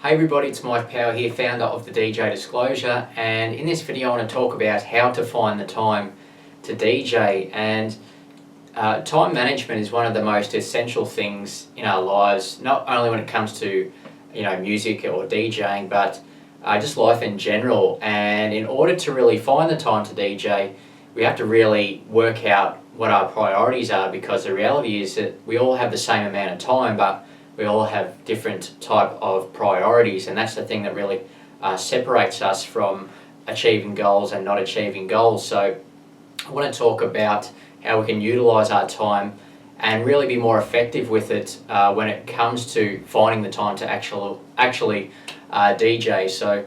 Hey everybody, it's Mike Power here, founder of the DJ Disclosure, and in this video I want to talk about how to find the time to DJ. And time management is one of the most essential things in our lives, not only when it comes to music or DJing, but just life in general. And in order to really find the time to DJ, we have to really work out what our priorities are, because the reality is that we all have the same amount of time, but we all have different type of priorities, and that's the thing that really separates us from achieving goals and not achieving goals. So I want to talk about how we can utilize our time and really be more effective with it when it comes to finding the time to actually DJ. So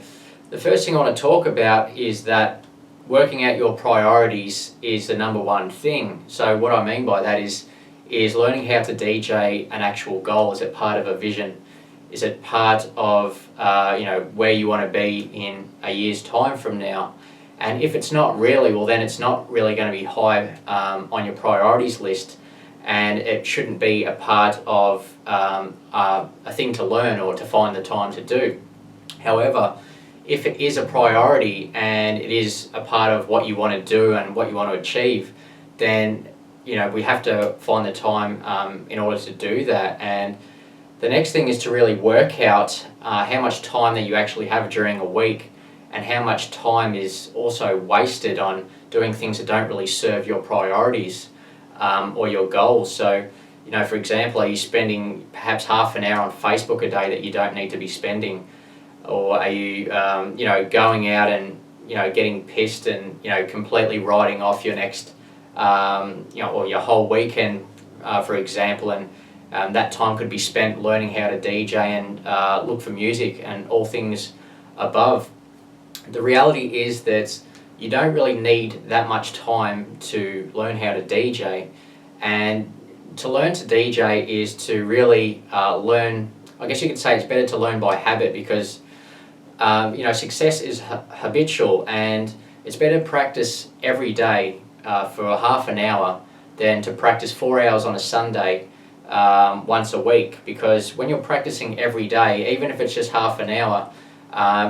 the first thing I want to talk about is that working out your priorities is the number one thing. So what I mean by that is learning how to DJ an actual goal. Is it part of a vision? Is it part of where you want to be in a year's time from now? And if it's not really, well then it's not really going to be high on your priorities list, and it shouldn't be a part of a thing to learn or to find the time to do. However, if it is a priority and it is a part of what you want to do and what you want to achieve, then we have to find the time in order to do that. And the next thing is to really work out how much time that you actually have during a week, and how much time is also wasted on doing things that don't really serve your priorities or your goals. So, for example, are you spending perhaps half an hour on Facebook a day that you don't need to be spending? Or are you, going out and, getting pissed and, completely writing off your next or your whole weekend, for example, and that time could be spent learning how to DJ and look for music and all things above. The reality is that you don't really need that much time to learn how to DJ, and to learn to DJ is to really learn. I guess you could say it's better to learn by habit, because success is habitual, and it's better to practice every day for half an hour than to practice 4 hours on a Sunday once a week. Because when you're practicing every day, even if it's just half an hour,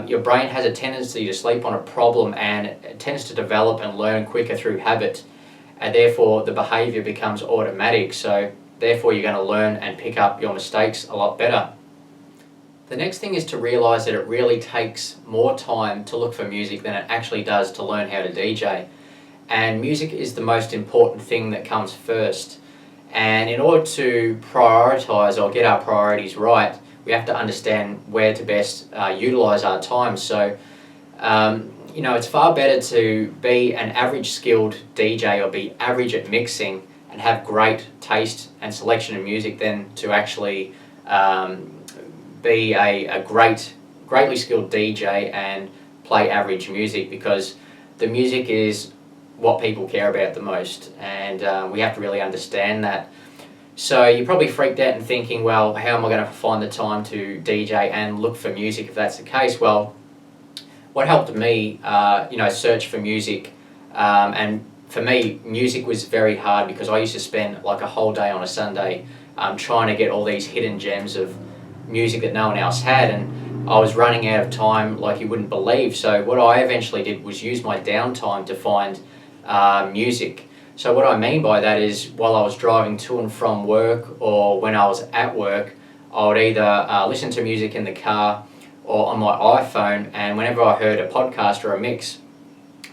your brain has a tendency to sleep on a problem, and it tends to develop and learn quicker through habit, and therefore the behaviour becomes automatic. So therefore you're going to learn and pick up your mistakes a lot better. The next thing is to realise that it really takes more time to look for music than it actually does to learn how to DJ. And music is the most important thing that comes first. And in order to prioritise or get our priorities right, we have to understand where to best utilise our time. So, it's far better to be an average skilled DJ or be average at mixing and have great taste and selection of music than to actually be a greatly skilled DJ and play average music, because the music is what people care about the most, and we have to really understand that. So you're probably freaked out and thinking, well, how am I going to find the time to DJ and look for music if that's the case? Well, what helped me, search for music, and for me, music was very hard, because I used to spend like a whole day on a Sunday trying to get all these hidden gems of music that no one else had, and I was running out of time like you wouldn't believe. So what I eventually did was use my downtime to find music. So what I mean by that is, while I was driving to and from work, or when I was at work, I would either listen to music in the car or on my iPhone, and whenever I heard a podcast or a mix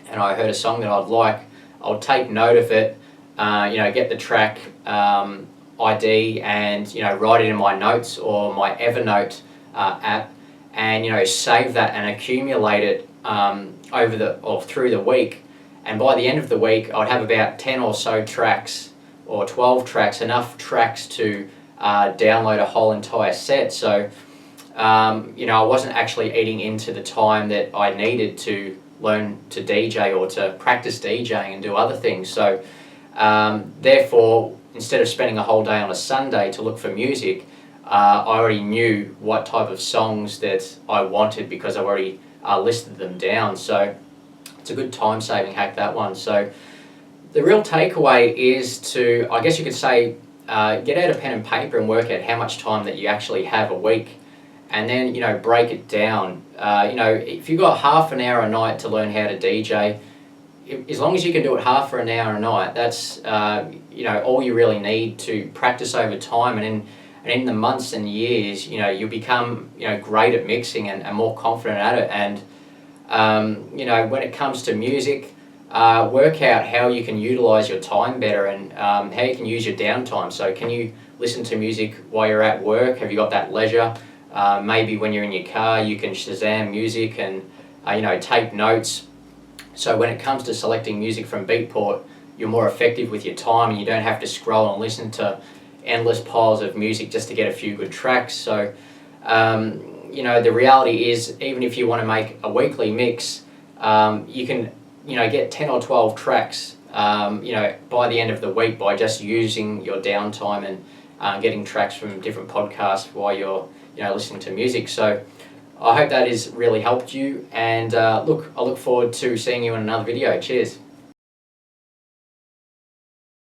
and I heard a song that I'd like, I would take note of it, get the track ID and write it in my notes or my Evernote app, and save that and accumulate it through the week. And by the end of the week, I'd have about 10 or so tracks, or 12 tracks, enough tracks to download a whole entire set. So, I wasn't actually eating into the time that I needed to learn to DJ or to practice DJing and do other things. So, therefore, instead of spending a whole day on a Sunday to look for music, I already knew what type of songs that I wanted, because I've already listed them down. So it's a good time-saving hack, that one. So the real takeaway is to, I guess you could say, get out a pen and paper and work out how much time that you actually have a week, and then break it down. If you've got half an hour a night to learn how to DJ, as long as you can do it half for an hour a night, that's all you really need to practice over time, and in the months and years, you'll become great at mixing and more confident at it. And when it comes to music, work out how you can utilize your time better, and how you can use your downtime. So can you listen to music while you're at work? Have you got that leisure? Maybe when you're in your car, you can Shazam music and take notes. So when it comes to selecting music from Beatport, you're more effective with your time, and you don't have to scroll and listen to endless piles of music just to get a few good tracks. So the reality is, even if you want to make a weekly mix, you can get 10 or 12 tracks by the end of the week by just using your downtime and getting tracks from different podcasts while you're listening to music. So I hope that has really helped you, and I look forward to seeing you in another video. Cheers.